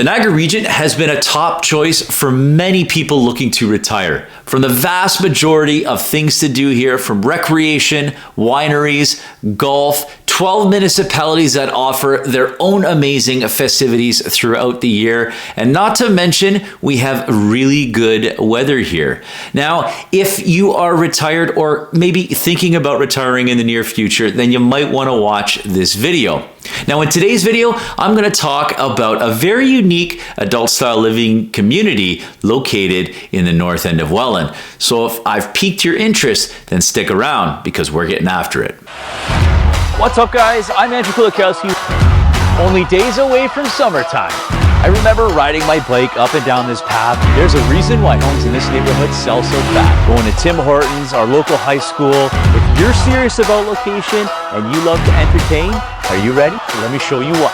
The Niagara region has been a top choice for many people looking to retire. From the vast majority of things to do here, from recreation, wineries, golf, 12 municipalities that offer their own amazing festivities throughout the year. And not to mention, we have really good weather here. Now, if you are retired or maybe thinking about retiring in the near future, then you might want to watch this video. Now, in today's video, I'm going to talk about a very unique adult-style living community located in the north end of Welland. So if I've piqued your interest, then stick around because we're getting after it. What's up, guys? I'm Kulakowsky. Only days away from summertime. I remember riding my bike up and down this path. There's a reason why homes in this neighborhood sell so fast. Going to Tim Hortons, our local high school. If you're serious about location and you love to entertain, are you ready? Let me show you what.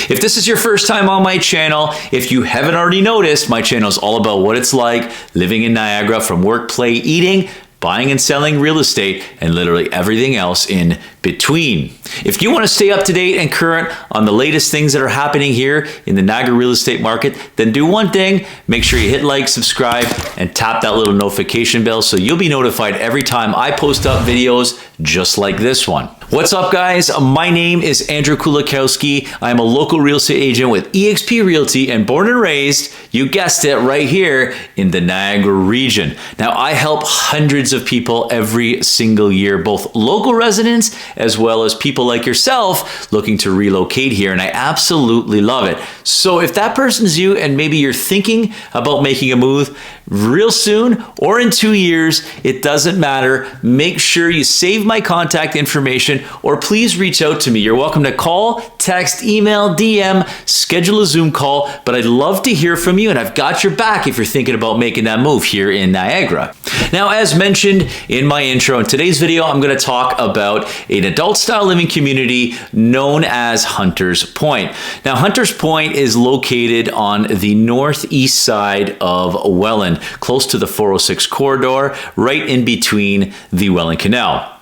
If this is your first time on my channel, if you haven't already noticed, my channel is all about what it's like living in Niagara, from work, play, eating, buying and selling real estate, and literally everything else in between. If you want to stay up to date and current on the latest things that are happening here in the Niagara real estate market, then do one thing: make sure you hit like, subscribe, and tap that little notification bell so you'll be notified every time I post up videos just like this one. What's up, guys? My name is Kulakowsky. I'm a local real estate agent with eXp Realty and born and raised, you guessed it, right here in the Niagara region. Now, I help hundreds of people every single year, both local residents as well as people like yourself looking to relocate here, and I absolutely love it. So if that person's you and maybe you're thinking about making a move real soon or in 2 years, it doesn't matter. Make sure you save my contact information or please reach out to me. You're welcome to call, text, email, DM, schedule a Zoom call, but I'd love to hear from you, and I've got your back if you're thinking about making that move here in Niagara. Now, as mentioned in my intro, in today's video, I'm going to talk about an adult-style living community known as Hunters Pointe. Now, Hunters Pointe is located on the northeast side of Welland, close to the 406 corridor, right in between the Welland Canal.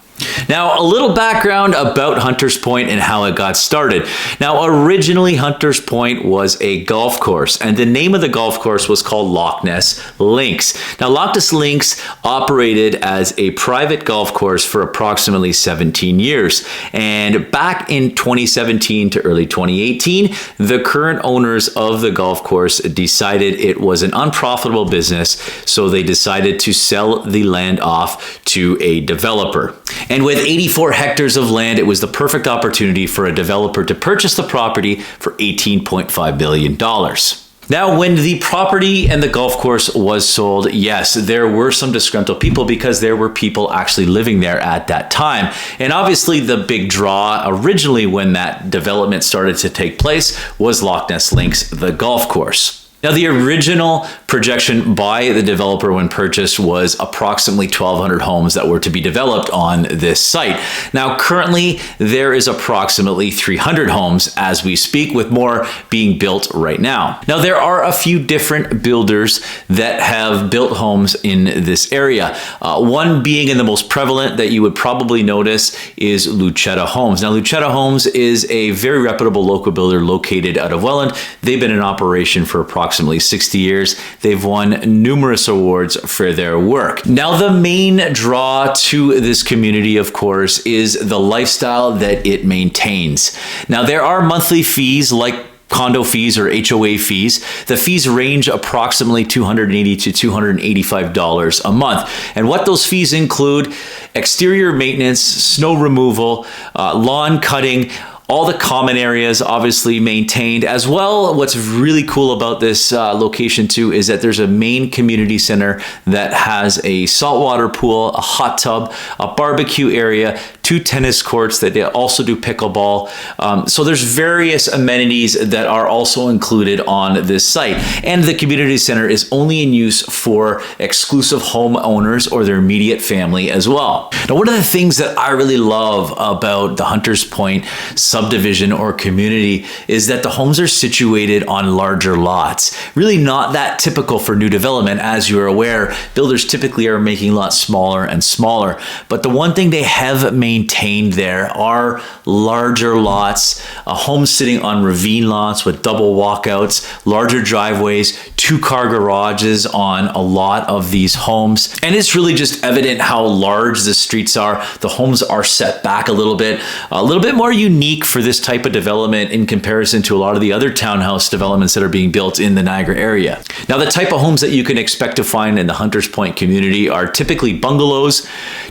Now, a little background about Hunters Pointe and how it got started. Now, originally Hunters Pointe was a golf course, and the name of the golf course was called Loch Ness Links. Now, Loch Ness Links operated as a private golf course for approximately 17 years. And back in 2017 to early 2018, the current owners of the golf course decided it was an unprofitable business, so they decided to sell the land off to a developer. And with 84 hectares of land, it was the perfect opportunity for a developer to purchase the property for $18.5 billion. Now, when the property and the golf course was sold, yes, there were some disgruntled people because there were people actually living there at that time. And obviously the big draw originally when that development started to take place was Loch Ness Links, the golf course. Now, the original projection by the developer when purchased was approximately 1,200 homes that were to be developed on this site. Now, currently, there is approximately 300 homes as we speak, with more being built right now. Now, there are a few different builders that have built homes in this area. One being, and the most prevalent that you would probably notice, is Lucetta Homes. Now, Lucetta Homes is a very reputable local builder located out of Welland. They've been in operation for approximately 60 years. They've won numerous awards for their work. Now, the main draw to this community, of course, is the lifestyle that it maintains. Now, there are monthly fees like condo fees or HOA fees. The fees range approximately $280 to $285 a month. And what those fees include: exterior maintenance, snow removal, lawn cutting, all the common areas obviously maintained as well. What's really cool about this location too is that there's a main community center that has a saltwater pool, a hot tub, a barbecue area, 2 tennis courts that they also do pickleball. So there's various amenities that are also included on this site. And the community center is only in use for exclusive homeowners or their immediate family as well. Now, one of the things that I really love about the Hunters Pointe subdivision or community is that the homes are situated on larger lots. Really not that typical for new development. As you're aware, builders typically are making lots smaller and smaller. But the one thing they have maintained maintained there are larger lots, homes sitting on ravine lots with double walkouts, larger driveways, 2-car garages on a lot of these homes. And it's really just evident how large the streets are. The homes are set back a little bit more unique for this type of development in comparison to a lot of the other townhouse developments that are being built in the Niagara area. Now, the type of homes that you can expect to find in the Hunters Pointe community are typically bungalows,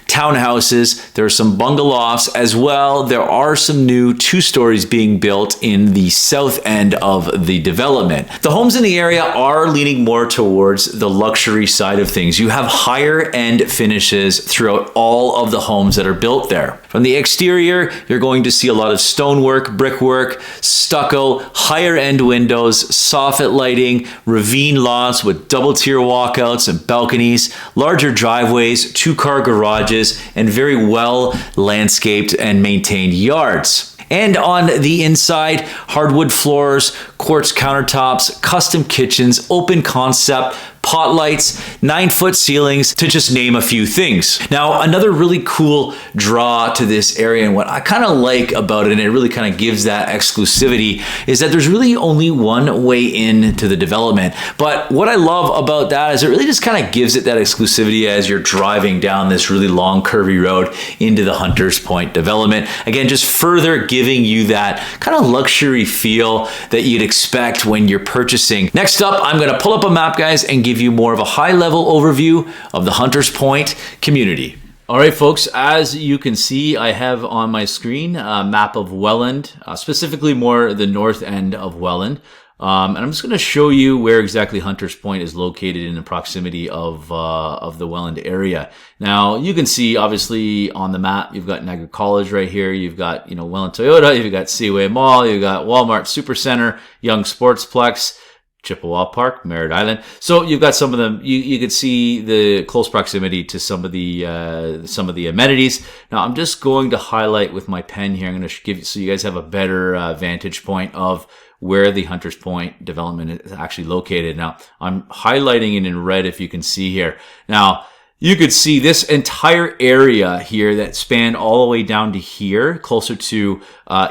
townhouses. There are some bungalofts as well. There are some new 2-stories being built in the south end of the development. The homes in the area are leaning more towards the luxury side of things. You have higher end finishes throughout all of the homes that are built there. From the exterior, you're going to see a lot of stonework, brickwork, stucco, higher end windows, soffit lighting, ravine lots with double tier walkouts and balconies, larger driveways, 2-car garages, and very well landscaped and maintained yards. And on the inside, hardwood floors, quartz countertops, custom kitchens, open concept, pot lights, 9-foot ceilings, to just name a few things. Now, another really cool draw to this area, and what I kind of like about it, and it really kind of gives that exclusivity, is that there's really only one way into the development. But what I love about that is it really just kind of gives it that exclusivity as you're driving down this really long curvy road into the Hunters Pointe development. Again, just further giving you that kind of luxury feel that you'd expect when you're purchasing. Next up, I'm going to pull up a map, guys, and give you more of a high-level overview of the Hunters Pointe community. All right, folks, as you can see, I have on my screen a map of Welland, specifically more the north end of Welland. And I'm just going to show you where exactly Hunters Pointe is located in the proximity of the Welland area. Now, you can see, obviously, on the map, you've got Niagara College right here. You've got, Welland Toyota. You've got Seaway Mall. You've got Walmart Supercenter, Young Sportsplex, Chippewa Park, Merritt Island. So you've got some of them. You could see the close proximity to some of the amenities. Now I'm just going to highlight with my pen here. I'm going to give you so you guys have a better vantage point of where the Hunters Pointe development is actually located. Now I'm highlighting it in red, if you can see here. Now you could see this entire area here that spanned all the way down to here, closer to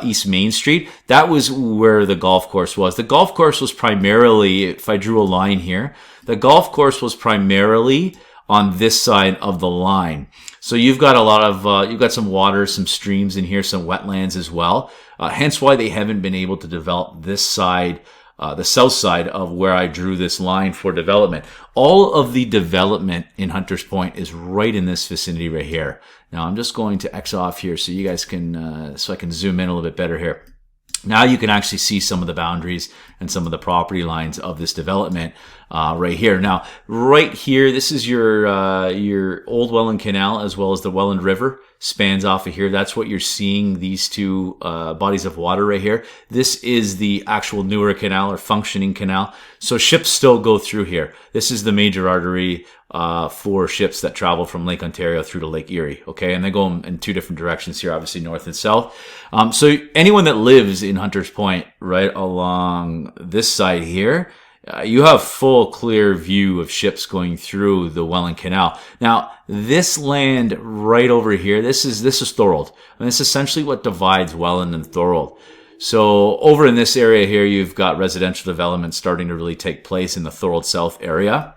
East Main Street. That was where the golf course was. The golf course was primarily, if I drew a line here, the golf course was primarily on this side of the line. So you've got a lot of, you've got some water, some streams in here, some wetlands as well. Hence why they haven't been able to develop this side, the south side of where I drew this line for development. All of the development in Hunters Pointe is right in this vicinity right here. Now I'm just going to X off here so you guys can, so I can zoom in a little bit better here. Now you can actually see some of the boundaries and some of the property lines of this development right here. Now, right here, this is your old Welland Canal as well as the Welland River spans off of here. That's what you're seeing, these two bodies of water right here. This is the actual newer canal or functioning canal. So ships still go through here. This is the major artery for ships that travel from Lake Ontario through to Lake Erie. Okay, and they go in two different directions here, obviously north and south. So anyone that lives in Hunters Pointe right along this side here, you have full clear view of ships going through the Welland Canal. Now, this land right over here, this is Thorold. And it's essentially what divides Welland and Thorold. So over in this area here, you've got residential development starting to really take place in the Thorold South area.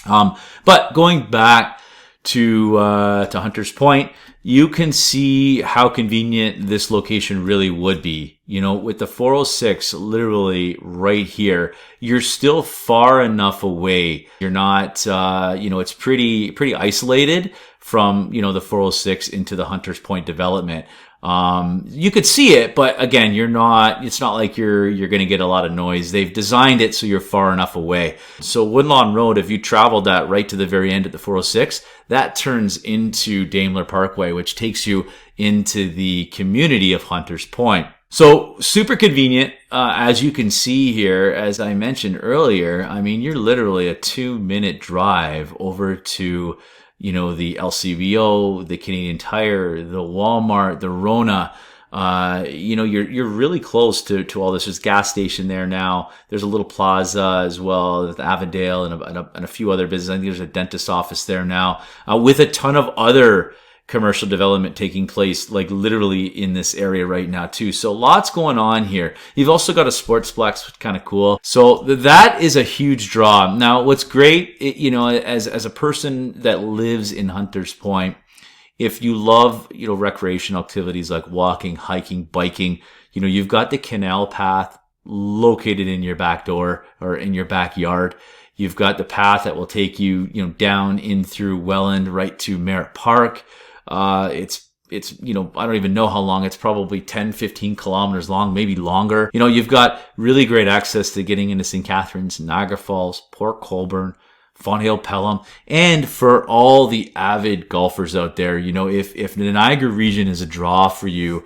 But going back to Hunters Pointe, you can see how convenient this location really would be. With the 406 literally right here, you're still far enough away. You're not, it's pretty isolated from, the 406 into the Hunters Pointe development. You could see it, but again, it's not like you're going to get a lot of noise. They've designed it so you're far enough away. So Woodlawn Road, if you traveled that right to the very end at the 406, that turns into Daimler Parkway, which takes you into the community of Hunters Pointe. So super convenient, as you can see here, as I mentioned earlier. I mean, you're literally a 2-minute drive over to the LCBO, the Canadian Tire, the Walmart, the Rona. You're really close to all this. There's a gas station there now. There's a little plaza as well, the Avondale and a few other businesses. I think there's a dentist office there now, with a ton of other commercial development taking place like literally in this area right now too. So lots going on here. You've also got a sportsplex, which is kind of cool. So that is a huge draw. Now, what's great, as a person that lives in Hunters Pointe, if you love, recreational activities like walking, hiking, biking, you've got the canal path located in your back door or in your backyard. You've got the path that will take you, down in through Welland right to Merritt Park. It's I don't even know how long. It's probably 10, 15 kilometers long, maybe longer. You've got really great access to getting into St. Catharines, Niagara Falls, Port Colborne, Fonthill, Pelham. And for all the avid golfers out there, if the Niagara region is a draw for you,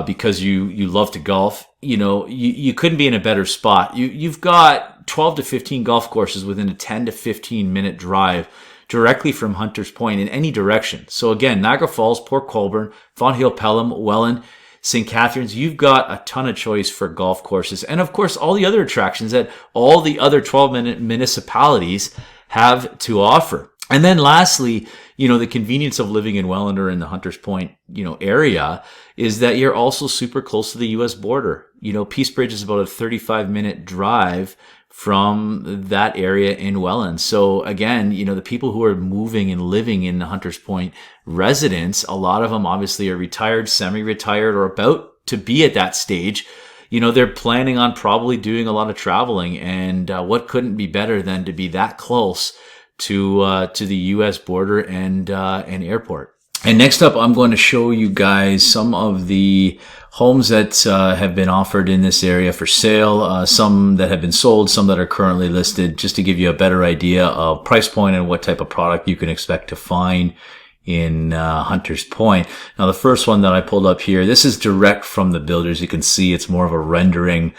because you love to golf, you couldn't be in a better spot. You've got 12 to 15 golf courses within a 10 to 15 minute drive directly from Hunters Pointe in any direction. So again, Niagara Falls, Port Colborne, Fonthill, Pelham, Welland, St. Catharines, you've got a ton of choice for golf courses. And of course, all the other attractions that all the other 12 municipalities have to offer. And then lastly, the convenience of living in Welland or in the Hunters Pointe, area is that you're also super close to the U.S. border. Peace Bridge is about a 35-minute drive from that area in Welland. So again, the people who are moving and living in the Hunters Pointe residence, a lot of them obviously are retired, semi-retired, or about to be at that stage. They're planning on probably doing a lot of traveling, and what couldn't be better than to be that close to the U.S. border and airport. And next up, I'm going to show you guys some of the homes that have been offered in this area for sale, some that have been sold, some that are currently listed, just to give you a better idea of price point and what type of product you can expect to find in Hunters Pointe. Now, the first one that I pulled up here, this is direct from the builders. You can see it's more of a rendering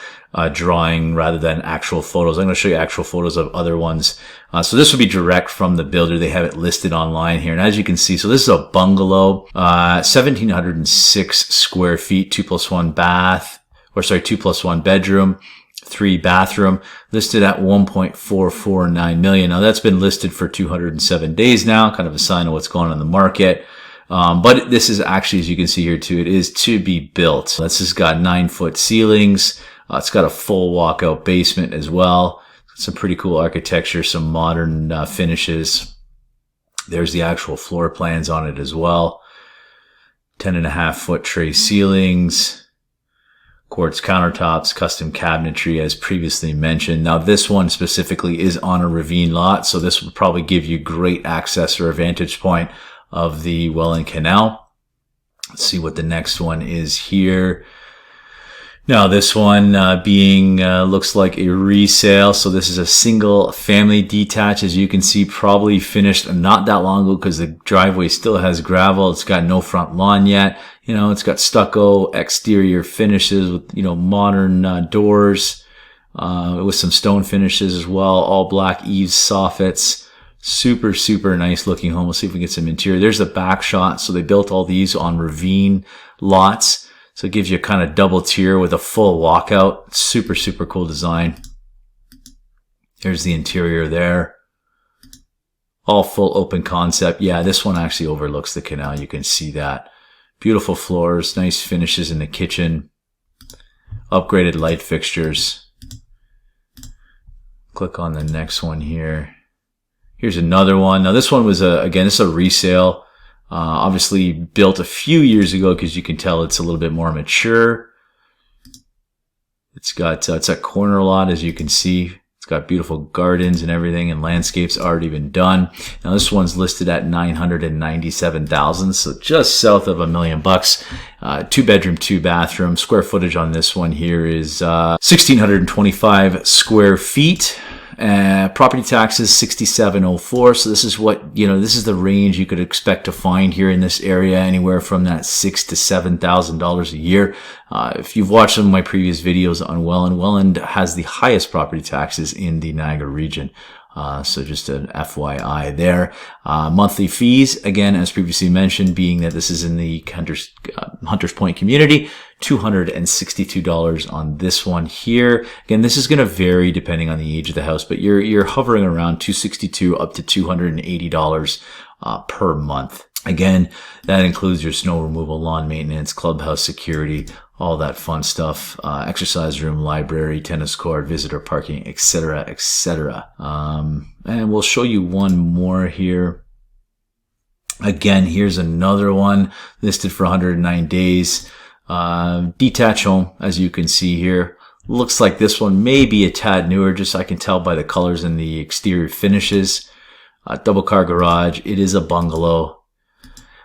drawing rather than actual photos. I'm going to show you actual photos of other ones. So this would be direct from the builder. They have it listed online here. And as you can see, so this is a bungalow, 1,706 square feet, 2+1 bedroom, 3 bathroom, listed at $1.449 million. Now that's been listed for 207 days now, kind of a sign of what's going on in the market. But this is actually, as you can see here too, it is to be built. This has got 9-foot ceilings. It's got a full walkout basement as well. Some pretty cool architecture, some modern finishes. There's the actual floor plans on it as well. 10.5-foot tray ceilings, quartz countertops, custom cabinetry as previously mentioned. Now this one specifically is on a ravine lot, so this would probably give you great access or a vantage point of the Welland Canal. Let's see what the next one is here. Now this one looks like a resale. So this is a single family detached, as you can see, probably finished not that long ago because the driveway still has gravel. It's got no front lawn yet. It's got stucco exterior finishes with, modern doors, with some stone finishes as well. All black eaves, soffits. Super, super nice looking home. We'll see if we can get some interior. There's the back shot. So they built all these on ravine lots. So it gives you a kind of double tier with a full walkout. Super, super cool design. There's the interior there. All full open concept. Yeah, this one actually overlooks the canal. You can see that. Beautiful floors, nice finishes in the kitchen. Upgraded light fixtures. Click on the next one here. Here's another one. Now this one was this is a resale. Obviously built a few years ago because you can tell it's a little bit more mature. It's got it's a corner lot, as you can see. It's got beautiful gardens and everything, and landscapes already been done. Now this one's listed at $997,000, so just south of $1 million. 2-bedroom, 2-bathroom. Square footage on this one here is 1,625 square feet. Property taxes $6,704. So this is what, this is the range you could expect to find here in this area, anywhere from that $6,000 to $7,000 a year. If you've watched some of my previous videos on Welland has the highest property taxes in the Niagara region. So just an FYI there. Monthly fees, again, as previously mentioned, being that this is in the Hunters Pointe community, $262 on this one here. Again, this is going to vary depending on the age of the house, but you're hovering around $262 up to $280 per month. Again, that includes your snow removal, lawn maintenance, clubhouse security, all that fun stuff, exercise room, library, tennis court, visitor parking, etc., etc. And we'll show you one more here. Again, here's another one listed for 109 days. Detached home, as you can see here. Looks like this one may be a tad newer, just I can tell by the colors and the exterior finishes. Double car garage. It is a bungalow.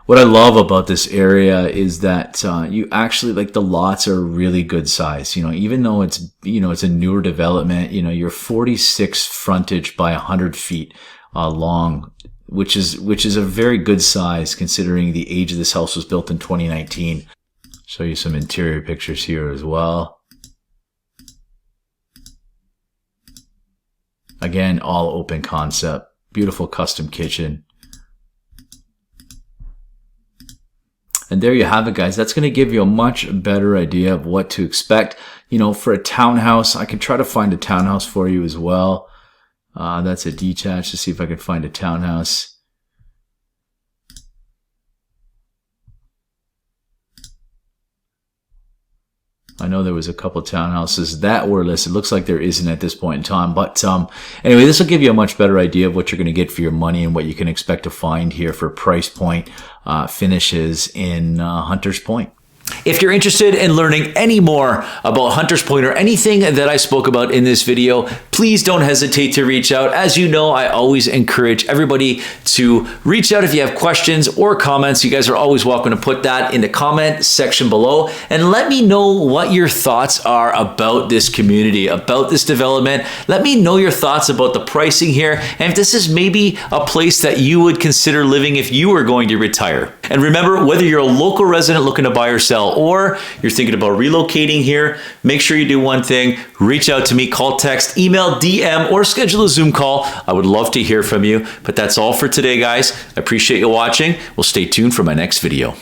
What I love about this area is that you actually, like, the lots are really good size. You know, even though it's, you know, it's a newer development, you know, you're 46 frontage by 100 feet long, which is a very good size considering the age of this house was built in 2019. Show you some interior pictures here as well. Again, all open concept. Beautiful custom kitchen. And there you have it, guys. That's going to give you a much better idea of what to expect. You know, for a townhouse, I can try to find a townhouse for you as well. That's a detached. To see if I can find a townhouse. I know there was a couple townhouses that were listed. Looks like there isn't at this point in time. But anyway, this will give you a much better idea of what you're going to get for your money and what you can expect to find here for price point finishes in Hunters Pointe. If you're interested in learning any more about Hunters Pointe or anything that I spoke about in this video, please don't hesitate to reach out. As you know, I always encourage everybody to reach out if you have questions or comments. You guys are always welcome to put that in the comment section below and let me know what your thoughts are about this community, about this development. Let me know your thoughts about the pricing here and if this is maybe a place that you would consider living if you were going to retire. And remember, whether you're a local resident looking to buy or sell, or you're thinking about relocating here, make sure you do one thing. Reach out to me, call, text, email, DM, or schedule a Zoom call. I would love to hear from you. But that's all for today, guys. I appreciate you watching. We'll stay tuned for my next video.